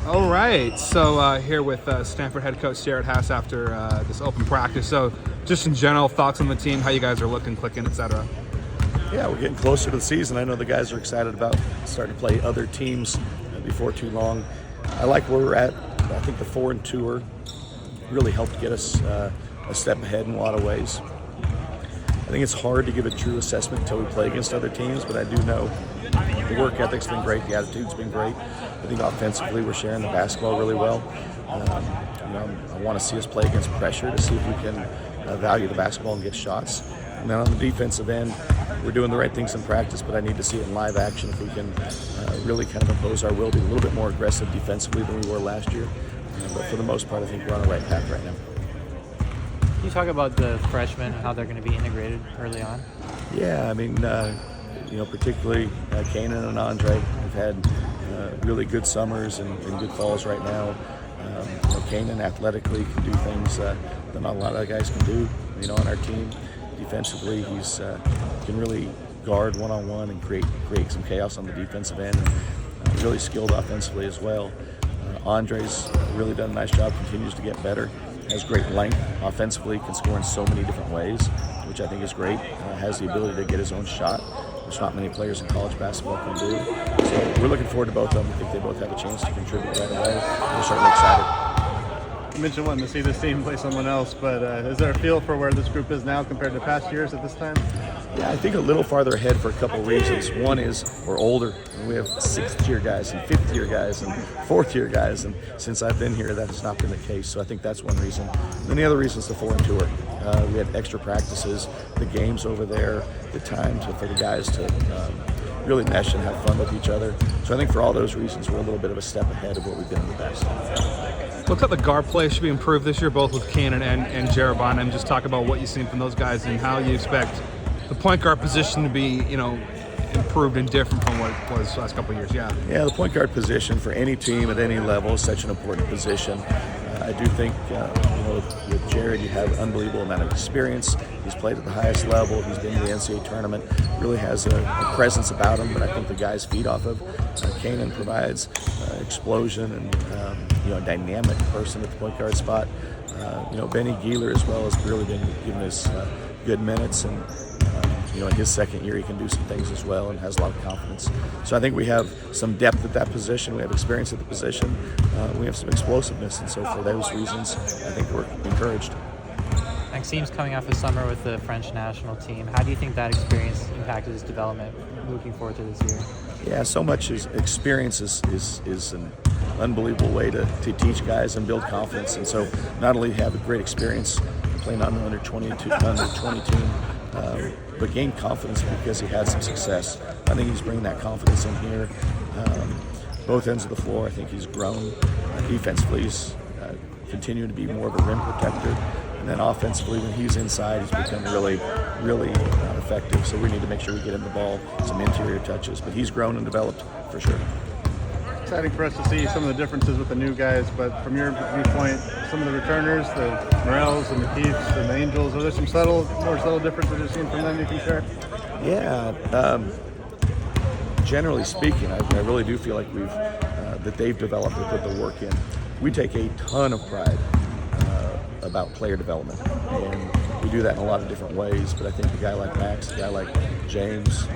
All right, so here with Stanford head coach Jerod Haase after this open practice. So just in general, thoughts on the team, how you guys are looking, clicking, etc. Yeah, we're getting closer to the season. I know the guys are excited about starting to play other teams before too long. I like where we're at. I think the 4-2 tour really helped get us a step ahead in a lot of ways. I think it's hard to give a true assessment until we play against other teams, but I do know the work ethic's been great, the attitude's been great. I think offensively we're sharing the basketball really well. I want to see us play against pressure to see if we can value the basketball and get shots. And then on the defensive end, we're doing the right things in practice, but I need to see it in live action if we can really kind of impose our will, be a little bit more aggressive defensively than we were last year. But for the most part, I think we're on the right path right now. Can you talk about the freshmen and how they're going to be integrated early on? Yeah, I mean, particularly Kanan and Andre have had really good summers and good falls right now. Kanan athletically can do things that not a lot of guys can do, on our team. Defensively, he's can really guard one-on-one and create some chaos on the defensive end. And really skilled offensively as well. Andre's really done a nice job, continues to get better, has great length. Offensively, can score in so many different ways, which I think is great. Has the ability to get his own shot, which not many players in college basketball can do. So we're looking forward to both of them. I think they both have a chance to contribute right away. We're certainly excited. You mentioned wanting to see this team play someone else, but is there a feel for where this group is now compared to past years at this time? Yeah, I think a little farther ahead for a couple of reasons. One is we're older, and we have sixth-year guys and fifth-year guys and fourth-year guys, and since I've been here, that has not been the case. So I think that's one reason. And the other reason is the 4-2 tour. We had extra practices, the games over there, the time for the guys to really mesh and have fun with each other. So I think for all those reasons, we're a little bit of a step ahead of what we've been in the past. Looks like the guard play should be improved this year, both with Kanan and Jerod. And just talk about what you've seen from those guys and how you expect the point guard position to be, improved and different from what it was the last couple of years. Yeah, the point guard position for any team at any level is such an important position. I do think, with Jerod, you have an unbelievable amount of experience. He's played at the highest level. He's been to the NCAA tournament. Really has a presence about him that I think the guys feed off of. Kanan provides explosion and a dynamic person at the point guard spot. Benny Gieler as well has really been giving us good minutes, and in his second year he can do some things as well and has a lot of confidence. So I think we have some depth at that position. We have experience at the position. We have some explosiveness, and so for those reasons, I think we're encouraged. Maxime's coming off a summer with the French national team. How do you think that experience impacted his development looking forward to this year? Yeah, so much experience is an unbelievable way to teach guys and build confidence. And so not only have a great experience playing on the under 20 team, but gain confidence because he had some success. I think he's bringing that confidence in here. Both ends of the floor, I think he's grown. Defensively, he's continuing to be more of a rim protector. And then offensively, when he's inside, he's become really effective. So we need to make sure we get him the ball, some interior touches. But he's grown and developed for sure. Exciting for us to see some of the differences with the new guys, but from your viewpoint, some of the returners, the Morels and the Keiths and the Angels, are there some more subtle differences you're seeing from them you can share? Yeah, generally speaking, I really do feel like that they've developed and put the work in. We take a ton of pride about player development, and we do that in a lot of different ways. But I think a guy like Max, a guy like James,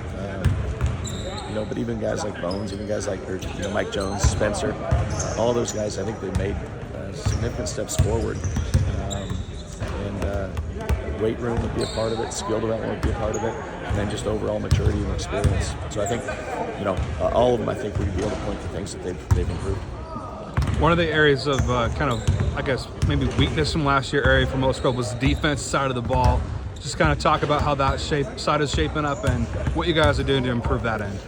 but even guys like Bones, even guys like Mike Jones, Spencer, all those guys, I think they've made significant steps forward. Weight room would be a part of it, skill development would be a part of it, and then just overall maturity and experience. So I think, all of them, I think we can be able to point to things that they've improved. One of the areas of maybe weakness from last year area for most people was the defense side of the ball. Just kind of talk about how that side is shaping up and what you guys are doing to improve that end.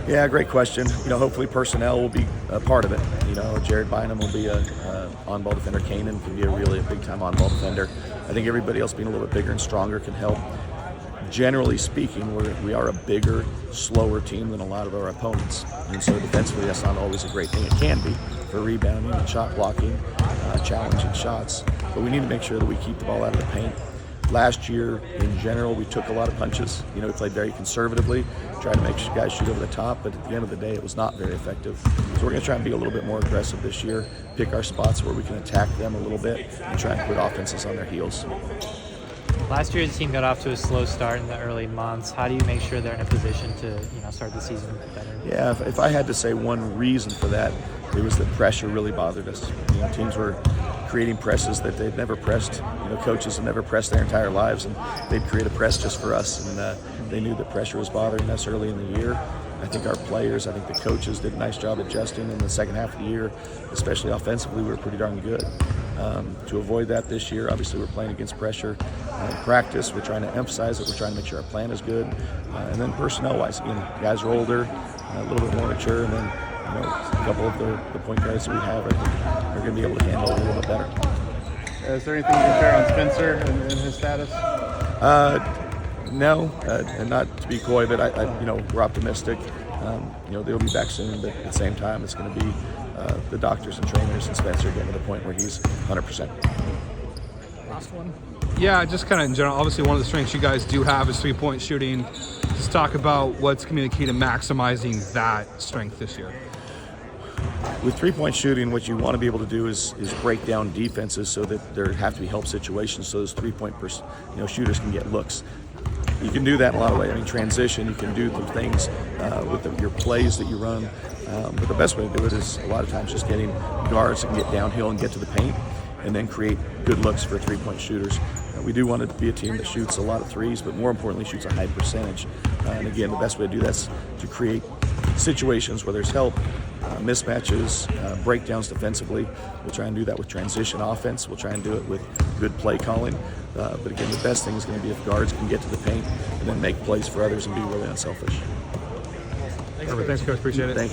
Yeah, great question. Hopefully personnel will be a part of it. Jared Bynum will be a on-ball defender. Kanan can be a big-time on-ball defender. I think everybody else being a little bit bigger and stronger can help. Generally speaking, we are a bigger, slower team than a lot of our opponents. And so defensively, that's not always a great thing. It can be for rebounding and shot blocking, challenging shots. But we need to make sure that we keep the ball out of the paint. last year, in general, we took a lot of punches. We played very conservatively, tried to make guys shoot over the top, but at the end of the day, it was not very effective. So we're going to try and be a little bit more aggressive this year, pick our spots where we can attack them a little bit, and try and put offenses on their heels. Last year, the team got off to a slow start in the early months. How do you make sure they're in a position to start the season better? Yeah, if I had to say one reason for that, it was that pressure really bothered us. Teams were creating presses that they'd never pressed. Coaches have never pressed their entire lives, and they'd create a press just for us. And they knew that pressure was bothering us early in the year. I think our players, I think the coaches did a nice job adjusting in the second half of the year, especially offensively. We were pretty darn good. To avoid that this year, obviously we're playing against pressure. In practice, we're trying to emphasize it. We're trying to make sure our plan is good. And then personnel-wise, again, guys are older, a little bit more mature, and then a couple of the point guards that we have, I think, are going to be able to handle it a little bit better. Is there anything you can share on Spencer and his status? No, and not to be coy, but we're optimistic. They'll be back soon, but at the same time, it's going to be the doctors and trainers and Spencer getting to the point where he's 100%. Last one. Yeah, just kind of in general, obviously one of the strengths you guys do have is three-point shooting. Just talk about what's going to be the key to maximizing that strength this year. With three-point shooting, what you want to be able to do is break down defenses so that there have to be help situations so those three-point shooters can get looks. You can do that in a lot of ways. Transition, you can do the things with your plays that you run. But the best way to do it is a lot of times just getting guards that can get downhill and get to the paint and then create good looks for three-point shooters. We do want to be a team that shoots a lot of threes, but more importantly, shoots a high percentage. And again, the best way to do that's to create situations where there's help, mismatches, breakdowns defensively. We'll try and do that with transition offense. We'll try and do it with good play calling. But again, the best thing is going to be if guards can get to the paint and then make plays for others and be really unselfish. Thanks, Coach. Appreciate it. Thank you.